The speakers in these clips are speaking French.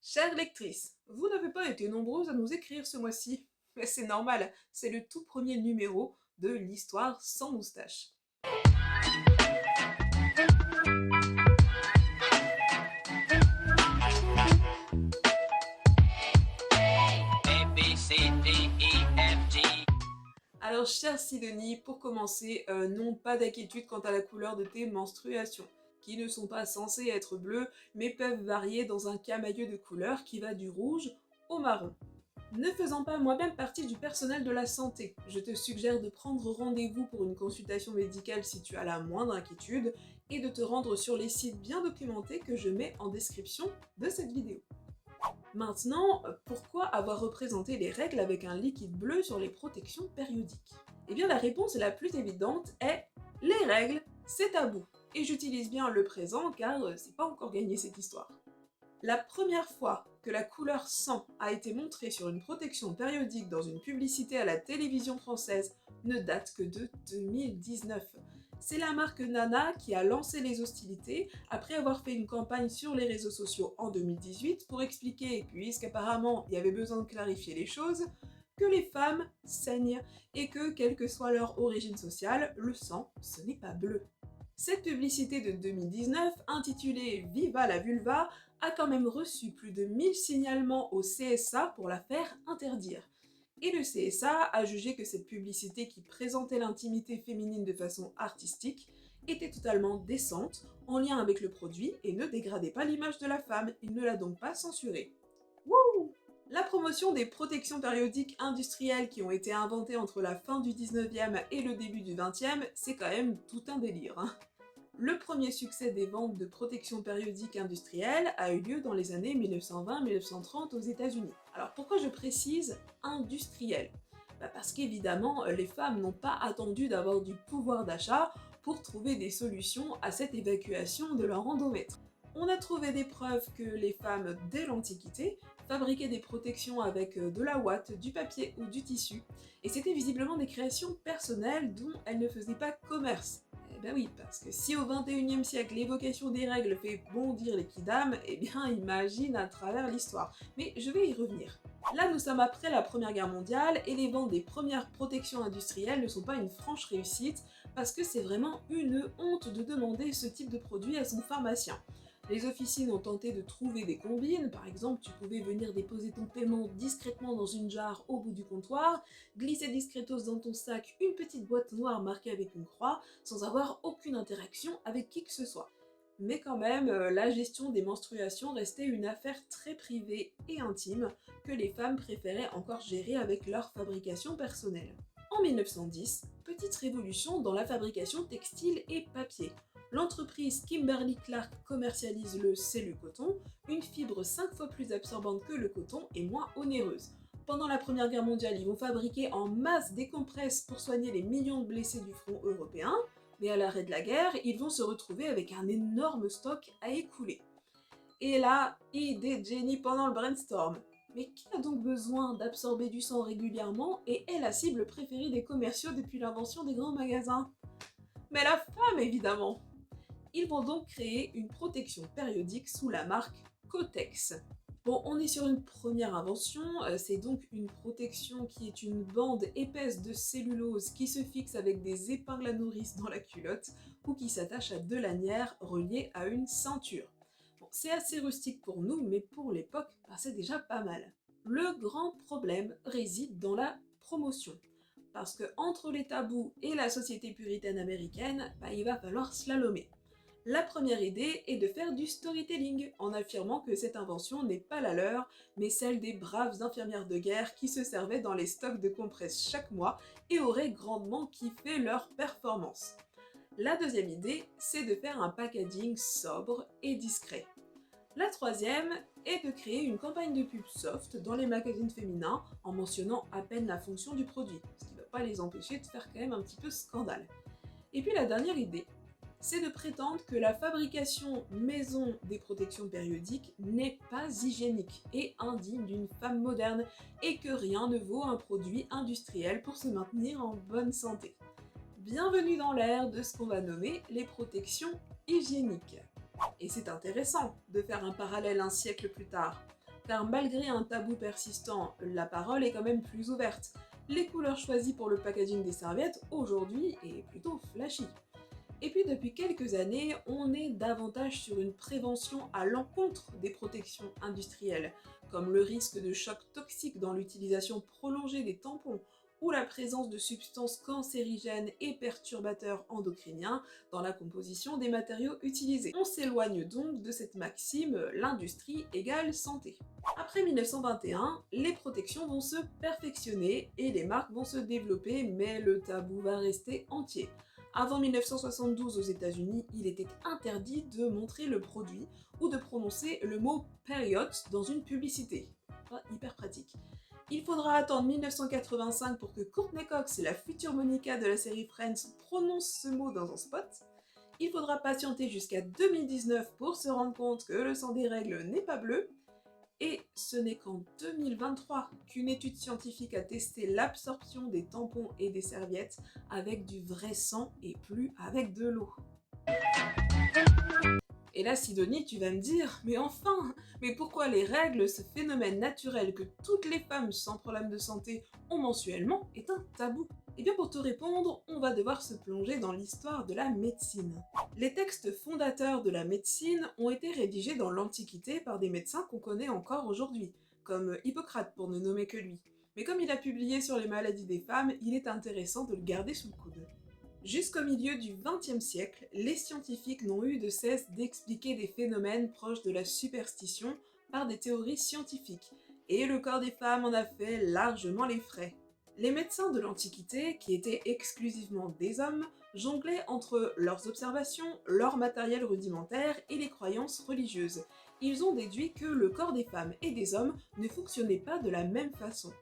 Chère lectrice, vous n'avez pas été nombreuses à nous écrire ce mois-ci. Mais c'est normal, c'est le tout premier numéro de l'histoire sans moustache. A, B, C, D, E, F, G. Alors, chère Sidonie, pour commencer, non, pas d'inquiétude quant à la couleur de tes menstruations, qui ne sont pas censées être bleues, mais peuvent varier dans un camailleux de couleurs qui va du rouge au marron. Ne faisant pas moi-même partie du personnel de la santé, je te suggère de prendre rendez-vous pour une consultation médicale si tu as la moindre inquiétude et de te rendre sur les sites bien documentés que je mets en description de cette vidéo. Maintenant, pourquoi avoir représenté les règles avec un liquide bleu sur les protections périodiques? Eh bien la réponse la plus évidente est les règles, c'est tabou. Et j'utilise bien le présent car c'est pas encore gagné cette histoire. La première fois que la couleur sang a été montrée sur une protection périodique dans une publicité à la télévision française ne date que de 2019. C'est la marque Nana qui a lancé les hostilités après avoir fait une campagne sur les réseaux sociaux en 2018 pour expliquer, puisqu'apparemment il y avait besoin de clarifier les choses, que les femmes saignent et que, quelle que soit leur origine sociale, le sang, ce n'est pas bleu. Cette publicité de 2019, intitulée Viva la vulva, a quand même reçu plus de 1000 signalements au CSA pour la faire interdire. Et le CSA a jugé que cette publicité qui présentait l'intimité féminine de façon artistique était totalement décente, en lien avec le produit, et ne dégradait pas l'image de la femme, il ne l'a donc pas censurée. Wouh! La promotion des protections périodiques industrielles qui ont été inventées entre la fin du 19e et le début du 20e, c'est quand même tout un délire, hein. Le premier succès des ventes de protection périodique industrielle a eu lieu dans les années 1920-1930 aux États-Unis. Alors pourquoi je précise industriel? Parce qu'évidemment, les femmes n'ont pas attendu d'avoir du pouvoir d'achat pour trouver des solutions à cette évacuation de leur endomètre. On a trouvé des preuves que les femmes, dès l'Antiquité, fabriquaient des protections avec de la ouate, du papier ou du tissu, et c'était visiblement des créations personnelles dont elles ne faisaient pas commerce. Eh ben oui, parce que si au XXIe siècle l'évocation des règles fait bondir les quidams, eh bien imagine à travers l'histoire. Mais je vais y revenir. Là nous sommes après la Première Guerre mondiale et les ventes des premières protections industrielles ne sont pas une franche réussite parce que c'est vraiment une honte de demander ce type de produit à son pharmacien. Les officines ont tenté de trouver des combines, par exemple tu pouvais venir déposer ton paiement discrètement dans une jarre au bout du comptoir, glisser discretos dans ton sac une petite boîte noire marquée avec une croix, sans avoir aucune interaction avec qui que ce soit. Mais quand même, la gestion des menstruations restait une affaire très privée et intime que les femmes préféraient encore gérer avec leur fabrication personnelle. En 1910, petite révolution dans la fabrication textile et papier. L'entreprise Kimberly-Clark commercialise le cellucoton, une fibre 5 fois plus absorbante que le coton et moins onéreuse. Pendant la Première Guerre mondiale, ils vont fabriquer en masse des compresses pour soigner les millions de blessés du front européen, mais à l'arrêt de la guerre, ils vont se retrouver avec un énorme stock à écouler. Et là, idée de génie pendant le brainstorm. Mais qui a donc besoin d'absorber du sang régulièrement et est la cible préférée des commerciaux depuis l'invention des grands magasins? Mais la femme, évidemment! Ils vont donc créer une protection périodique sous la marque Kotex. Bon, on est sur une première invention, c'est donc une protection qui est une bande épaisse de cellulose qui se fixe avec des épingles à nourrice dans la culotte ou qui s'attache à deux lanières reliées à une ceinture. Bon, c'est assez rustique pour nous, mais pour l'époque, c'est déjà pas mal. Le grand problème réside dans la promotion. Parce que entre les tabous et la société puritaine américaine, il va falloir slalomer. La première idée est de faire du storytelling, en affirmant que cette invention n'est pas la leur, mais celle des braves infirmières de guerre qui se servaient dans les stocks de compresses chaque mois et auraient grandement kiffé leur performance. La deuxième idée, c'est de faire un packaging sobre et discret. La troisième est de créer une campagne de pub soft dans les magazines féminins en mentionnant à peine la fonction du produit, ce qui ne va pas les empêcher de faire quand même un petit peu scandale. Et puis la dernière idée, c'est de prétendre que la fabrication maison des protections périodiques n'est pas hygiénique et indigne d'une femme moderne, et que rien ne vaut un produit industriel pour se maintenir en bonne santé. Bienvenue dans l'ère de ce qu'on va nommer les protections hygiéniques. Et c'est intéressant de faire un parallèle un siècle plus tard, car malgré un tabou persistant, la parole est quand même plus ouverte. Les couleurs choisies pour le packaging des serviettes aujourd'hui est plutôt flashy. Et puis depuis quelques années, on est davantage sur une prévention à l'encontre des protections industrielles, comme le risque de choc toxique dans l'utilisation prolongée des tampons ou la présence de substances cancérigènes et perturbateurs endocriniens dans la composition des matériaux utilisés. On s'éloigne donc de cette maxime l'industrie égale santé. Après 1921, les protections vont se perfectionner et les marques vont se développer, mais le tabou va rester entier. Avant 1972 aux États-Unis, il était interdit de montrer le produit ou de prononcer le mot period dans une publicité. Pas hyper pratique. Il faudra attendre 1985 pour que Courtney Cox, la future Monica de la série Friends, prononce ce mot dans un spot. Il faudra patienter jusqu'à 2019 pour se rendre compte que le sang des règles n'est pas bleu. Et ce n'est qu'en 2023 qu'une étude scientifique a testé l'absorption des tampons et des serviettes avec du vrai sang et plus avec de l'eau. Et là, Sidonie, tu vas me dire, mais enfin, mais pourquoi les règles, ce phénomène naturel que toutes les femmes sans problème de santé ont mensuellement, est un tabou? Eh bien pour te répondre, on va devoir se plonger dans l'histoire de la médecine. Les textes fondateurs de la médecine ont été rédigés dans l'Antiquité par des médecins qu'on connaît encore aujourd'hui, comme Hippocrate pour ne nommer que lui. Mais comme il a publié sur les maladies des femmes, il est intéressant de le garder sous le coude. Jusqu'au milieu du XXe siècle, les scientifiques n'ont eu de cesse d'expliquer des phénomènes proches de la superstition par des théories scientifiques, et le corps des femmes en a fait largement les frais. Les médecins de l'Antiquité, qui étaient exclusivement des hommes, jonglaient entre leurs observations, leur matériel rudimentaire et les croyances religieuses. Ils ont déduit que le corps des femmes et des hommes ne fonctionnait pas de la même façon.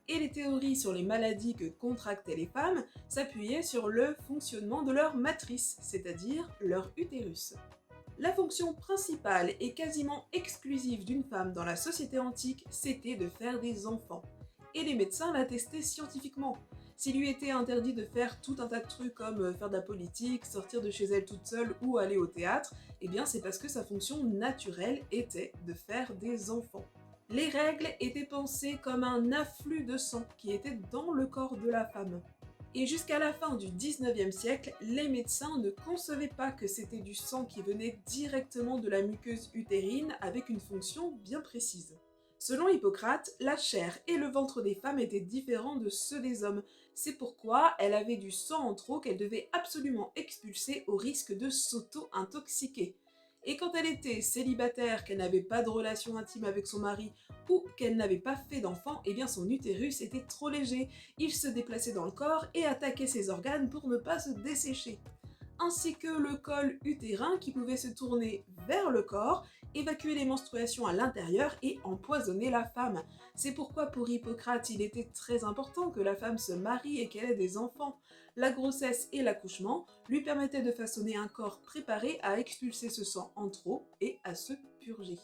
Et les théories sur les maladies que contractaient les femmes s'appuyaient sur le fonctionnement de leur matrice, c'est-à-dire leur utérus. La fonction principale et quasiment exclusive d'une femme dans la société antique, c'était de faire des enfants. Et les médecins l'attestaient scientifiquement. S'il lui était interdit de faire tout un tas de trucs comme faire de la politique, sortir de chez elle toute seule ou aller au théâtre, eh bien c'est parce que sa fonction naturelle était de faire des enfants. Les règles étaient pensées comme un afflux de sang qui était dans le corps de la femme. Et jusqu'à la fin du 19e siècle, les médecins ne concevaient pas que c'était du sang qui venait directement de la muqueuse utérine avec une fonction bien précise. Selon Hippocrate, la chair et le ventre des femmes étaient différents de ceux des hommes. C'est pourquoi elle avait du sang en trop qu'elle devait absolument expulser au risque de s'auto-intoxiquer. Et quand elle était célibataire, qu'elle n'avait pas de relation intime avec son mari ou qu'elle n'avait pas fait d'enfant, eh bien son utérus était trop léger. Il se déplaçait dans le corps et attaquait ses organes pour ne pas se dessécher. Ainsi que le col utérin qui pouvait se tourner vers le corps, évacuer les menstruations à l'intérieur et empoisonner la femme. C'est pourquoi pour Hippocrate, il était très important que la femme se marie et qu'elle ait des enfants. La grossesse et l'accouchement lui permettaient de façonner un corps préparé à expulser ce sang en trop et à se purger.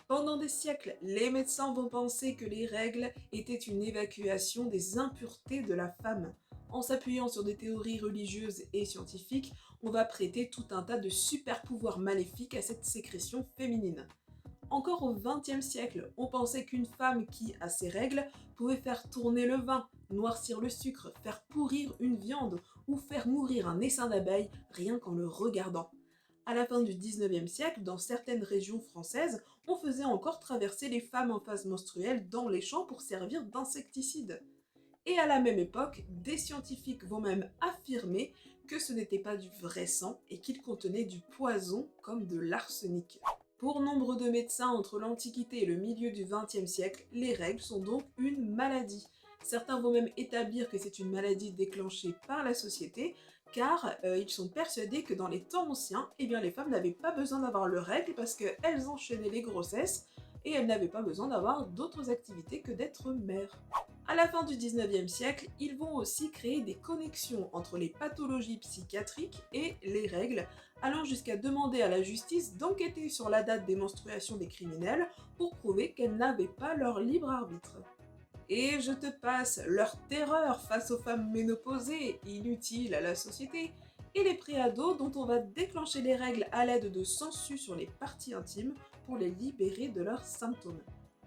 Pendant des siècles, les médecins vont penser que les règles étaient une évacuation des impuretés de la femme. En s'appuyant sur des théories religieuses et scientifiques, on va prêter tout un tas de super pouvoirs maléfiques à cette sécrétion féminine. Encore au XXe siècle, on pensait qu'une femme qui, à ses règles, pouvait faire tourner le vin, noircir le sucre, faire pourrir une viande ou faire mourir un essaim d'abeilles rien qu'en le regardant. À la fin du XIXe siècle, dans certaines régions françaises, on faisait encore traverser les femmes en phase menstruelle dans les champs pour servir d'insecticide. Et à la même époque, des scientifiques vont même affirmer que ce n'était pas du vrai sang et qu'il contenait du poison comme de l'arsenic. Pour nombre de médecins entre l'Antiquité et le milieu du XXe siècle, les règles sont donc une maladie. Certains vont même établir que c'est une maladie déclenchée par la société, car ils sont persuadés que dans les temps anciens, eh bien, les femmes n'avaient pas besoin d'avoir leurs règles parce qu'elles enchaînaient les grossesses et elles n'avaient pas besoin d'avoir d'autres activités que d'être mères. À la fin du 19e siècle, ils vont aussi créer des connexions entre les pathologies psychiatriques et les règles, allant jusqu'à demander à la justice d'enquêter sur la date des menstruations des criminels pour prouver qu'elles n'avaient pas leur libre arbitre. Et je te passe leur terreur face aux femmes ménopausées, inutiles à la société, et les préados dont on va déclencher les règles à l'aide de sangsues sur les parties intimes pour les libérer de leurs symptômes.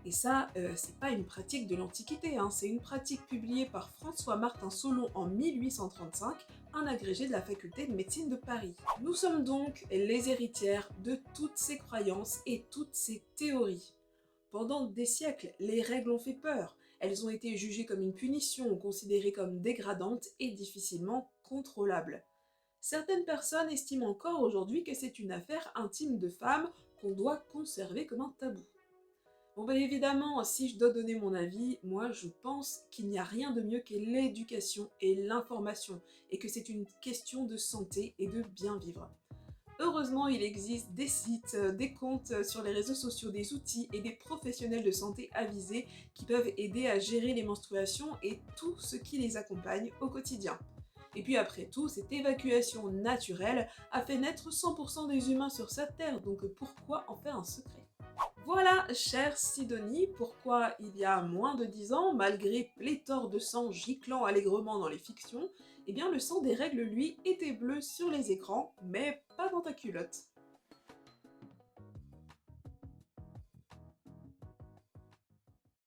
Et ça, c'est pas une pratique de l'Antiquité, hein, c'est une pratique publiée par François-Martin Solon en 1835, un agrégé de la faculté de médecine de Paris. Nous sommes donc les héritières de toutes ces croyances et toutes ces théories. Pendant des siècles, les règles ont fait peur. Elles ont été jugées comme une punition, considérées comme dégradantes et difficilement contrôlables. Certaines personnes estiment encore aujourd'hui que c'est une affaire intime de femmes qu'on doit conserver comme un tabou. Bon bah évidemment, si je dois donner mon avis, moi je pense qu'il n'y a rien de mieux que l'éducation et l'information, et que c'est une question de santé et de bien vivre. Heureusement, il existe des sites, des comptes sur les réseaux sociaux, des outils et des professionnels de santé avisés qui peuvent aider à gérer les menstruations et tout ce qui les accompagne au quotidien. Et puis après tout, cette évacuation naturelle a fait naître 100% des humains sur cette terre, donc pourquoi en faire un secret? Voilà, chère Sidonie, pourquoi il y a moins de 10 ans, malgré pléthore de sang giclant allègrement dans les fictions, eh bien le sang des règles, lui, était bleu sur les écrans, mais pas dans ta culotte.